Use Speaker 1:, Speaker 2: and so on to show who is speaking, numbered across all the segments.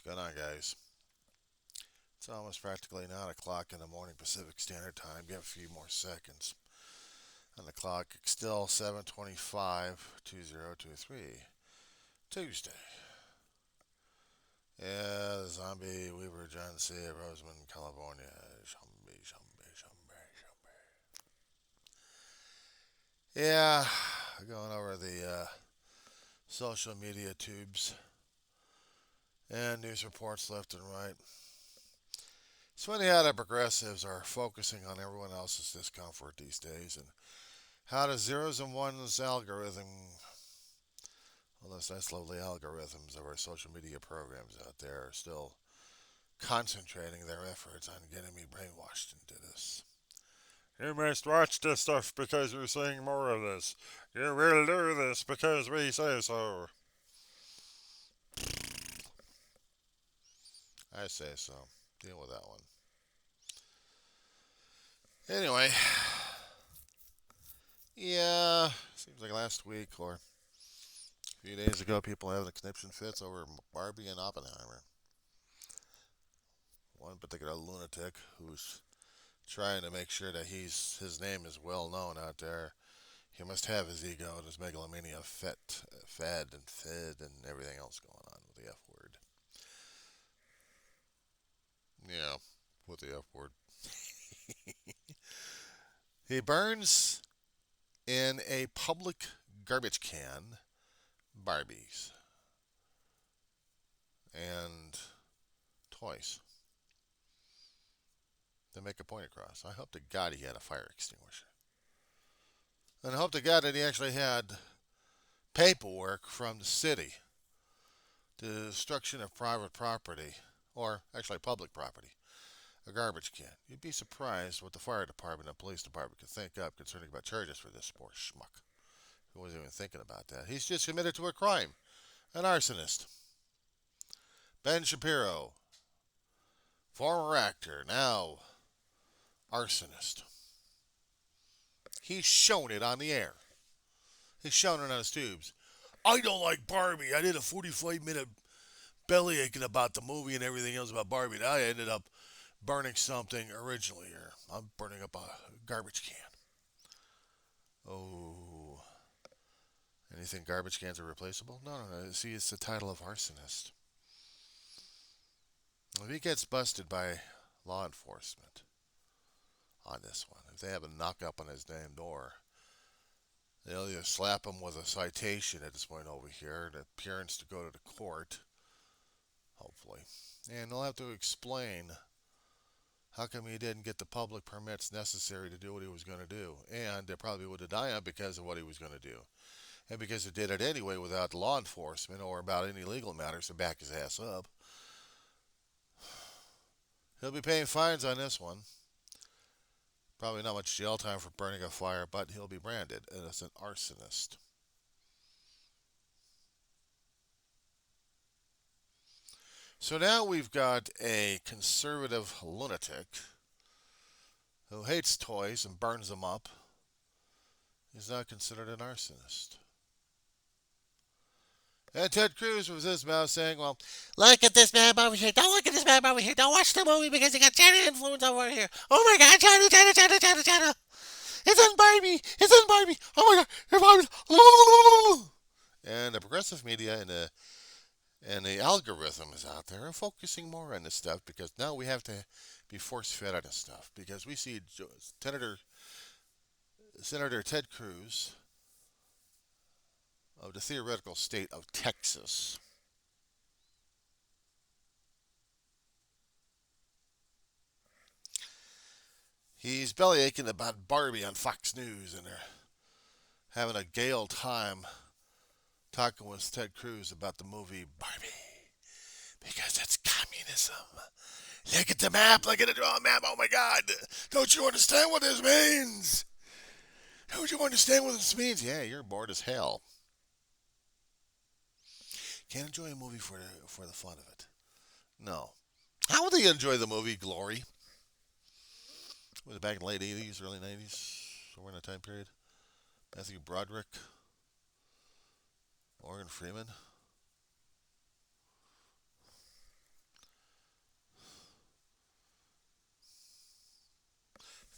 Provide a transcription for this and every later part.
Speaker 1: Going on, guys? It's almost practically 9 o'clock in the morning Pacific Standard Time. Give a few more seconds on the clock. It's still 7:25, 2023, Tuesday. Yeah, the zombie Weaver, John C. Roseman, California. Zombie, zombie, zombie, zombie. Yeah, going over the social media tubes and news reports left and right. It's funny how the progressives are focusing on everyone else's discomfort these days and how the zeros and ones algorithm, well, those nice lovely algorithms of our social media programs out there are still concentrating their efforts on getting me brainwashed into this. You must watch this stuff because we're seeing more of this. You will do this because we say so. I say so. Deal with that one. Anyway, yeah, seems like last week or a few days ago, people having conniption fits over Barbie and Oppenheimer. One particular lunatic who's trying to make sure that his name is well known out there. He must have his ego and his megalomania fed and fed and everything else going on with the F word. Yeah, with the F word. He burns in a public garbage can Barbies and toys to make a point across. I hope to God he had a fire extinguisher. And I hope to God that he actually had paperwork from the city to destruction of private property, or actually public property, a garbage can. You'd be surprised what the fire department and police department could think up concerning about charges for this poor schmuck. He wasn't even thinking about that. He's just committed to a crime, an arsonist. Ben Shapiro, former actor, now arsonist. He's shown it on the air. He's shown it on his tubes. I don't like Barbie. I did a 45-minute belly aching about the movie and everything else about Barbie. And I ended up burning something originally here. I'm burning up a garbage can. Oh. Anything garbage cans are replaceable? No, no, no. See, it's the title of arsonist. If he gets busted by law enforcement on this one, if they have a knock up on his damn door, they'll either slap him with a citation at this point over here, an appearance to go to the court, hopefully, and they'll have to explain how come he didn't get the public permits necessary to do what he was going to do, and they probably would deny him because of what he was going to do, and because he did it anyway without law enforcement or about any legal matters to back his ass up. He'll be paying fines on this one. Probably not much jail time for burning a fire, but he'll be branded as an arsonist. So now we've got a conservative lunatic who hates toys and burns them up. He's not considered an arsonist. And Ted Cruz was his mouth saying, well, look at this man over here. Don't look at this man over here. Don't watch the movie because he got China influence over here. Oh my God, China, China, China, China, China. It's in Barbie. It's in Barbie. Oh my God, it's Barbie. And the progressive media and the algorithms out there are focusing more on this stuff because now we have to be force fed on this stuff because we see Senator Ted Cruz of the theoretical state of Texas. He's belly aching about Barbie on Fox News, and they're having a gale time talking with Ted Cruz about the movie Barbie because it's communism. Look at the map. Look at the draw map. Oh my God! Don't you understand what this means? Don't you understand what this means? Yeah, you're bored as hell. Can't enjoy a movie for the fun of it. No. How would they enjoy the movie Glory? Was it back in the late 80s, early 90s? Somewhere in that time period? Matthew Broderick, Morgan Freeman.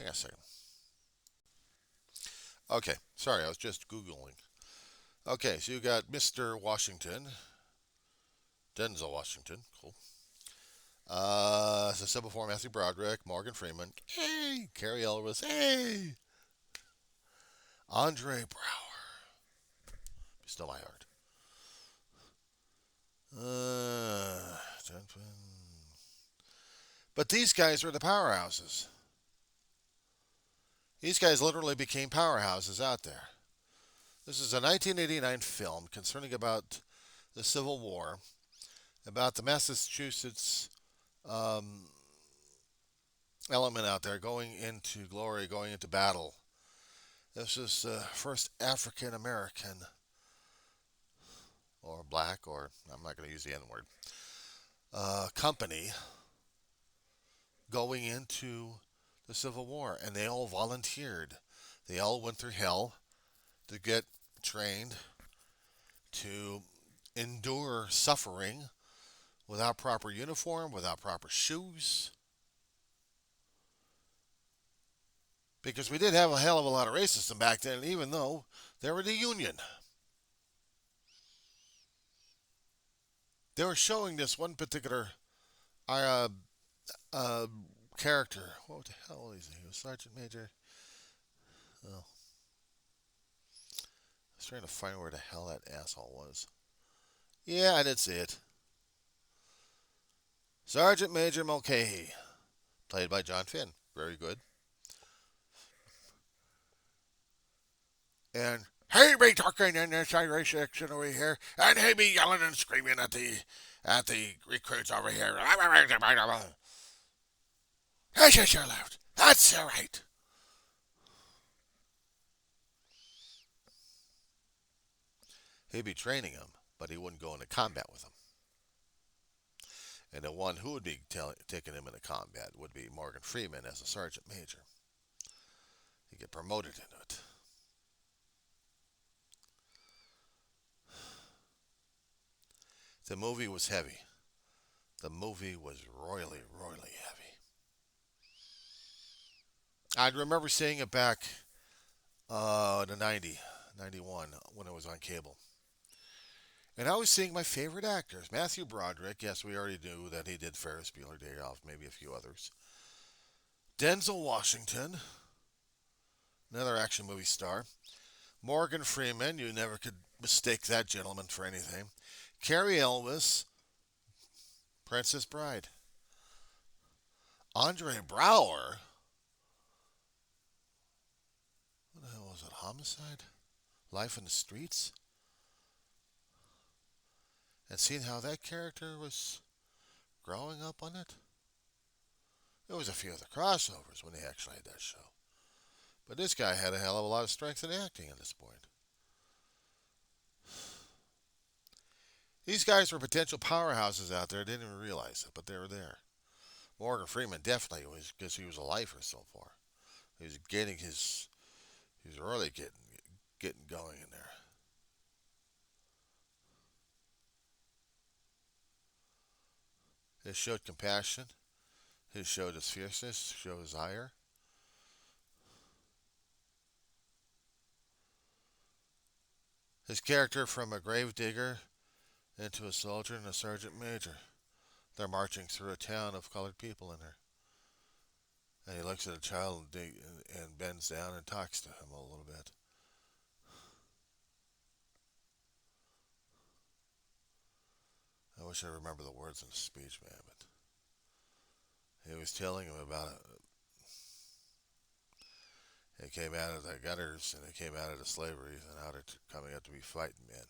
Speaker 1: Hang on a second. Okay, sorry, I was just Googling. Okay, so you got Mr. Washington, Denzel Washington, cool. As I said before, Matthew Broderick, Morgan Freeman, hey, Carrie Elwes, hey, Andre Brower, still my heart. Uh, but these guys were the powerhouses. These guys literally became powerhouses out there. This is a 1989 film concerning about the Civil War, about the Massachusetts um, element out there going into glory, going into battle. This is the first African American or black, or I'm not going to use the N word, company going into the Civil War, and they all volunteered. They all went through hell to get trained, to endure suffering without proper uniform, without proper shoes. Because we did have a hell of a lot of racism back then, even though they were the Union. They were showing this one particular uh, uh, character. What the hell is he? He was Sergeant Major. Oh, I was trying to find where the hell that asshole was. Yeah, I did see it. Sergeant Major Mulcahy, played by John Finn. Very good. And he be talking in this Irish accent over here, and he be yelling and screaming at the recruits over here. That's just so loud. That's all right. He'd be training them, but he wouldn't go into combat with them. And the one who would be taking him into combat would be Morgan Freeman as a sergeant major. He'd get promoted into it. The movie was heavy. The movie was royally, royally heavy. I remember seeing it back in the 91 when it was on cable. And I was seeing my favorite actors. Matthew Broderick, yes, we already knew that he did Ferris Bueller Day Off, maybe a few others. Denzel Washington, another action movie star. Morgan Freeman, you never could mistake that gentleman for anything. Carrie Elwes, Princess Bride. Andre Brower, what the hell was it? Homicide? Life in the Streets? And seeing how that character was growing up on it. There was a few other crossovers when they actually had that show. But this guy had a hell of a lot of strength in acting at this point. These guys were potential powerhouses out there. Didn't even realize it, but they were there. Morgan Freeman definitely was, because he was a lifer so far. He was he was really getting going in there. He showed compassion. He showed his fierceness, showed his ire. His character from a gravedigger into a soldier and a sergeant major. They're marching through a town of colored people in there. And he looks at a child and bends down and talks to him a little bit. I wish I remember the words in the speech, man, but he was telling him about it. They came out of the gutters and they came out of the slavery, and now they're coming out to be fighting men.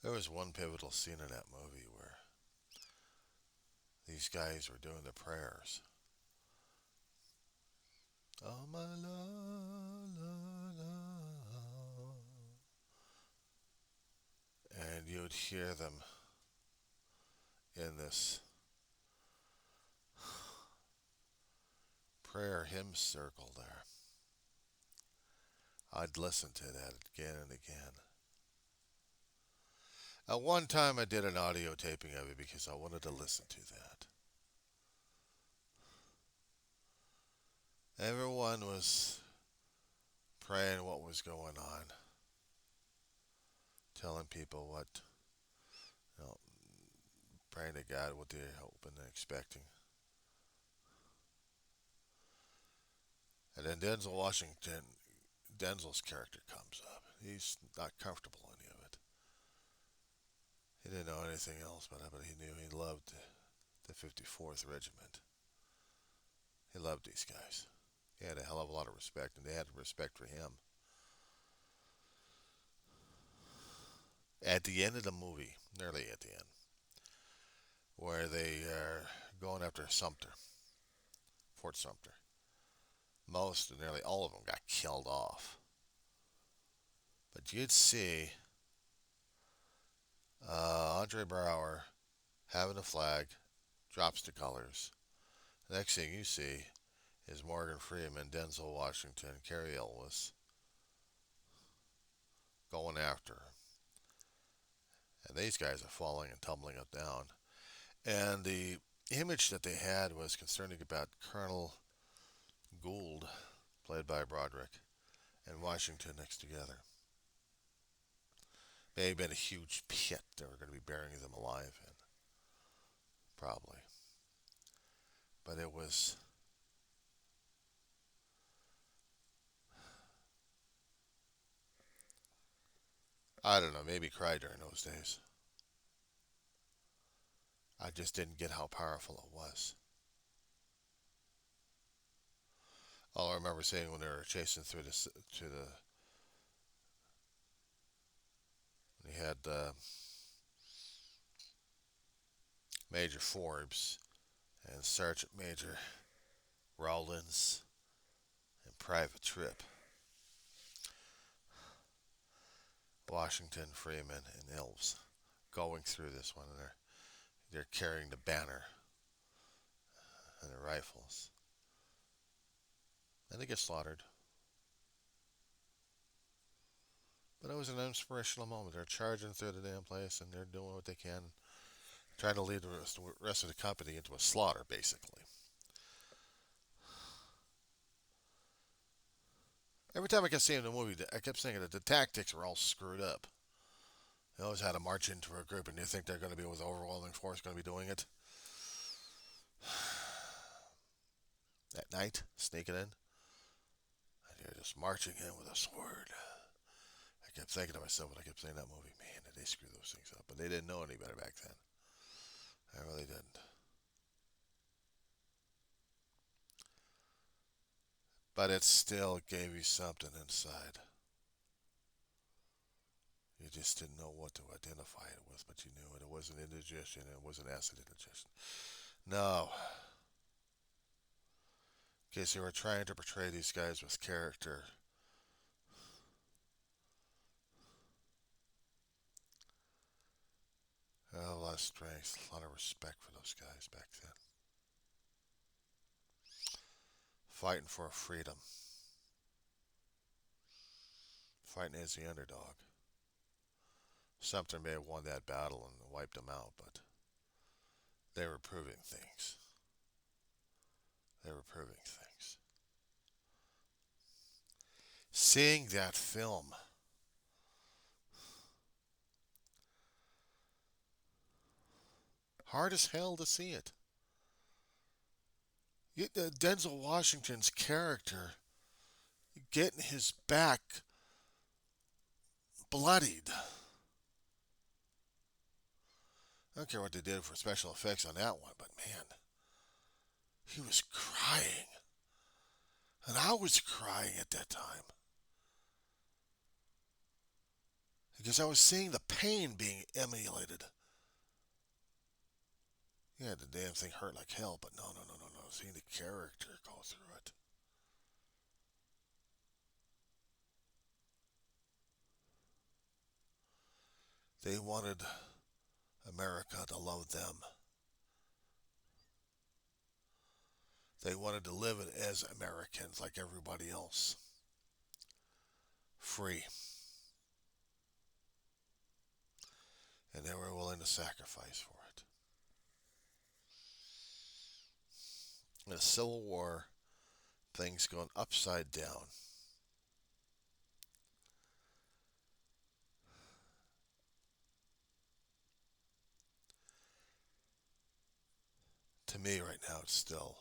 Speaker 1: There was one pivotal scene in that movie where these guys were doing the prayers. Oh my la la la, and you'd hear them in this prayer hymn circle there. I'd listen to that again and again. At one time, I did an audio taping of it because I wanted to listen to that. Everyone was praying what was going on, telling people what, you know, praying to God what they're hoping and expecting. And then Denzel's character comes up. He's not comfortable in any of it. He didn't know anything else about it, but he knew he loved the 54th Regiment. He loved these guys. He had a hell of a lot of respect, and they had respect for him. At the end of the movie, nearly at the end, where they are going after Sumter, Fort Sumter, nearly all of them got killed off. But you'd see Andre Brower having a flag, drops the colors. The next thing you see is Morgan Freeman, Denzel Washington, Cary Elwes going after her. And these guys are falling and tumbling up down. And the image that they had was concerning about Colonel Gould, played by Broderick, and Washington next together. May have been a huge pit they were going to be burying them alive in. Probably. But it was. I don't know, maybe cried during those days. I just didn't get how powerful it was. All I remember seeing when they were chasing through when he had Major Forbes and Sergeant Major Rawlins and Private Tripp, Washington, Freeman, and Elves going through this one, and they're carrying the banner and the rifles, and they get slaughtered. But it was an inspirational moment. They're charging through the damn place, and they're doing what they can, trying to lead the rest of the company into a slaughter, basically. Every time I kept seeing the movie, I kept thinking that the tactics were all screwed up. They always had to march into a group, and you think they're going to be with overwhelming force going to be doing it. At night, sneaking in, and you're just marching in with a sword. I kept thinking to myself when I kept seeing that movie, man, did they screw those things up? But they didn't know any better back then. I really didn't. But it still gave you something inside. You just didn't know what to identify it with, but you knew it. It wasn't indigestion, it wasn't acid indigestion. No. Because they were trying to portray these guys with character. A lot of strength, a lot of respect for those guys back then. Fighting for freedom. Fighting as the underdog. Sumter may have won that battle and wiped them out, but they were proving things. They were proving things. Seeing that film, hard as hell to see it. Denzel Washington's character getting his back bloodied. I don't care what they did for special effects on that one, but man, he was crying. And I was crying at that time. Because I was seeing the pain being emulated. Yeah, the damn thing hurt like hell, but no. Seeing the character go through it. They wanted America to love them. They wanted to live it as Americans like everybody else. Free. and they were willing to sacrifice for it. In the Civil War, things going upside down. To me, right now, it's still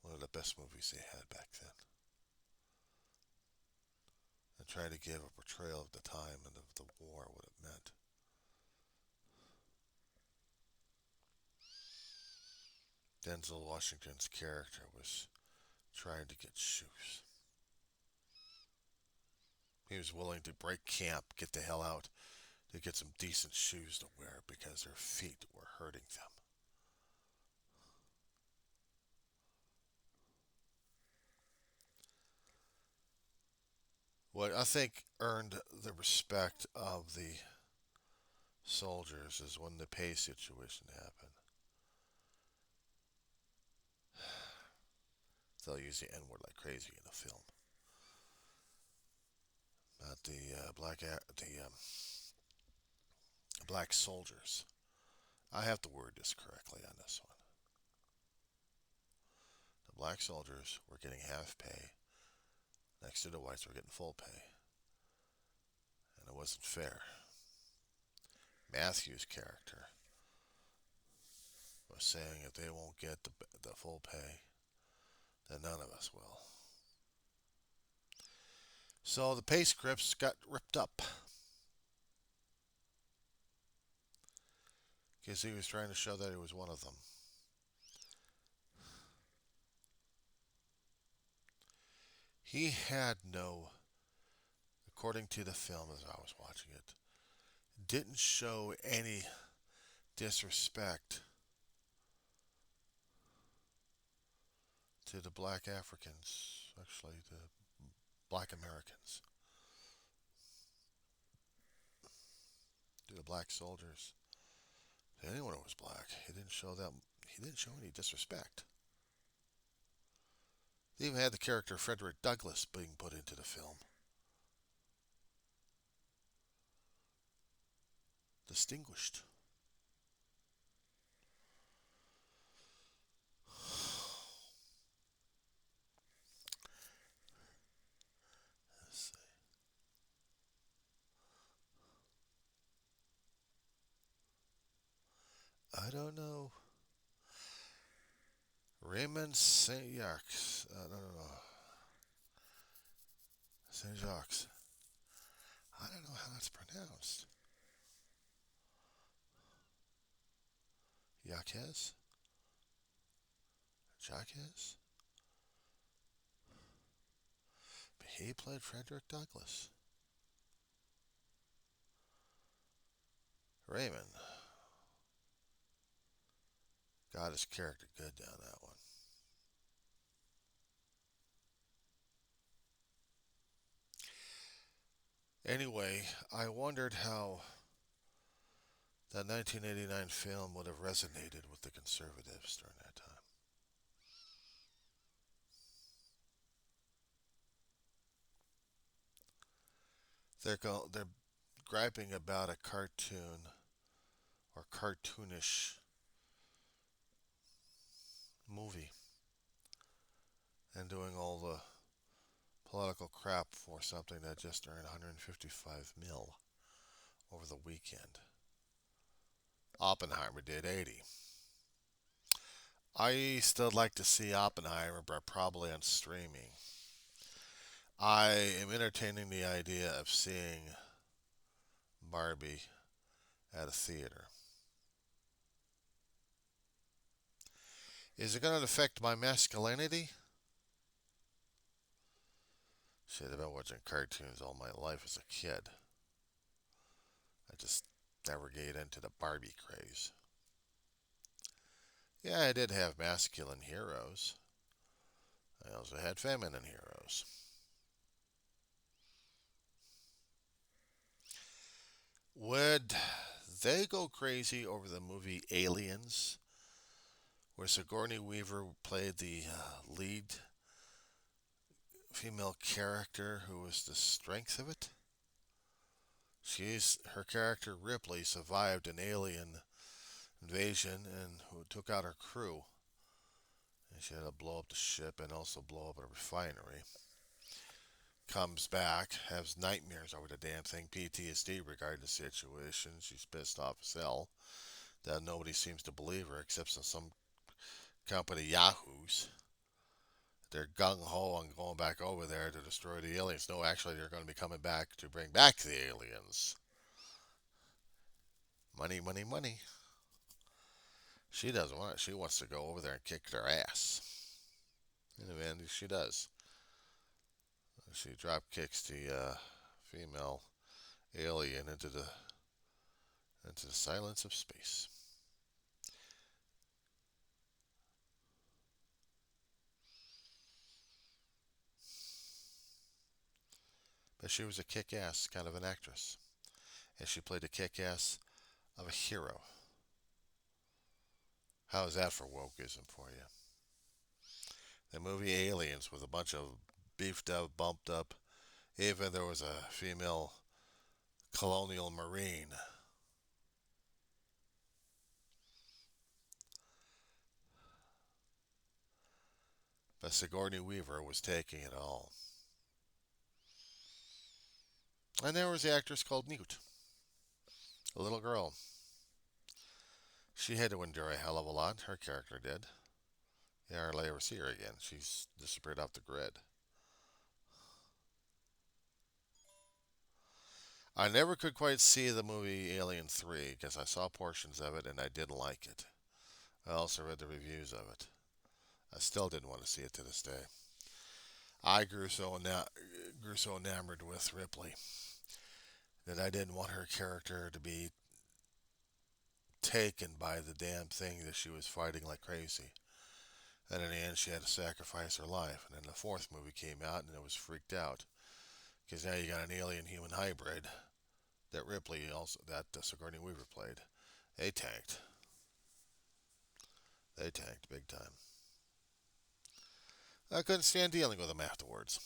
Speaker 1: one of the best movies they had back then. And trying to give a portrayal of the time and of the war, what it meant. Denzel Washington's character was trying to get shoes. He was willing to break camp, get the hell out, to get some decent shoes to wear because their feet were hurting them. What I think earned the respect of the soldiers is when the pay situation happened. They'll use the N word like crazy in the film. But the black soldiers. I have to word this correctly on this one. The black soldiers were getting half pay, next to the whites were getting full pay, and it wasn't fair. Matthew's character was saying if they won't get the full pay, then none of us will. So the pay scripts got ripped up because he was trying to show that he was one of them. He had no, according to the film as I was watching it, didn't show any disrespect to the black Africans, actually the black Americans, to the black soldiers, to anyone who was black. He didn't show them. He didn't show any disrespect. They even had the character Frederick Douglass being put into the film. Distinguished. Let's see. I don't know. Raymond Saint Jacques. No. Saint Jacques. I don't know how that's pronounced. Jacques? Jacques? But he played Frederick Douglass. Raymond got his character good down that one. Anyway, I wondered how that 1989 film would have resonated with the conservatives during that time. They're griping about a cartoon or cartoonish movie and doing all the political crap for something that just earned 155 mil over the weekend. Oppenheimer did 80. I still like to see Oppenheimer, but probably on streaming. I am entertaining the idea of seeing Barbie at a theater. Is it going to affect my masculinity? Shit, I've been watching cartoons all my life as a kid. I just never get into the Barbie craze. Yeah, I did have masculine heroes. I also had feminine heroes. Would they go crazy over the movie Aliens, where Sigourney Weaver played the lead female character who was the strength of it? Her character Ripley survived an alien invasion and who took out her crew. And she had to blow up the ship and also blow up a refinery. Comes back, has nightmares over the damn thing, PTSD regarding the situation. She's pissed off as hell that nobody seems to believe her except some company yahoos. They're gung ho on going back over there to destroy the aliens. No, actually, they're going to be coming back to bring back the aliens. Money, money, money. She doesn't want it. She wants to go over there and kick their ass. In the end, she does. She drop kicks the female alien into the silence of space. But she was a kick-ass kind of an actress, and she played the kick-ass of a hero. How is that for wokeism for you? The movie Aliens with a bunch of beefed up, bumped up. Even there was a female colonial marine. But Sigourney Weaver was taking it all. And there was the actress called Newt, a little girl. She had to endure a hell of a lot. Her character did. You hardly ever see her again. She's disappeared off the grid. I never could quite see the movie Alien 3 because I saw portions of it and I didn't like it. I also read the reviews of it. I still didn't want to see it to this day. I grew so enamored with Ripley that I didn't want her character to be taken by the damn thing that she was fighting like crazy. And in the end, she had to sacrifice her life. And then the fourth movie came out, and it was freaked out because now you got an alien-human hybrid that Sigourney Weaver played. They tanked. They tanked big time. I couldn't stand dealing with them afterwards.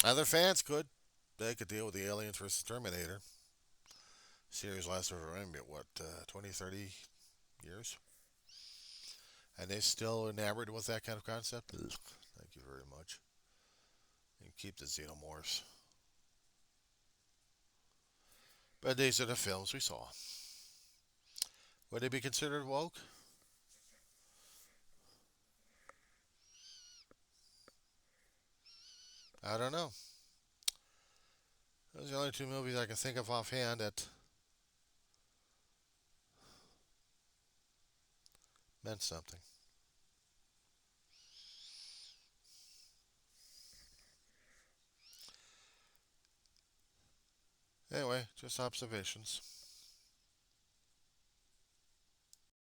Speaker 1: Other fans could. They could deal with the Aliens versus Terminator. Series lasted for, what, 20, 30 years? And they're still enamored with that kind of concept? Ugh. Thank you very much. You keep the xenomorphs. But these are the films we saw. Would they be considered woke? I don't know. Those are the only two movies I can think of offhand that meant something. Anyway, just observations.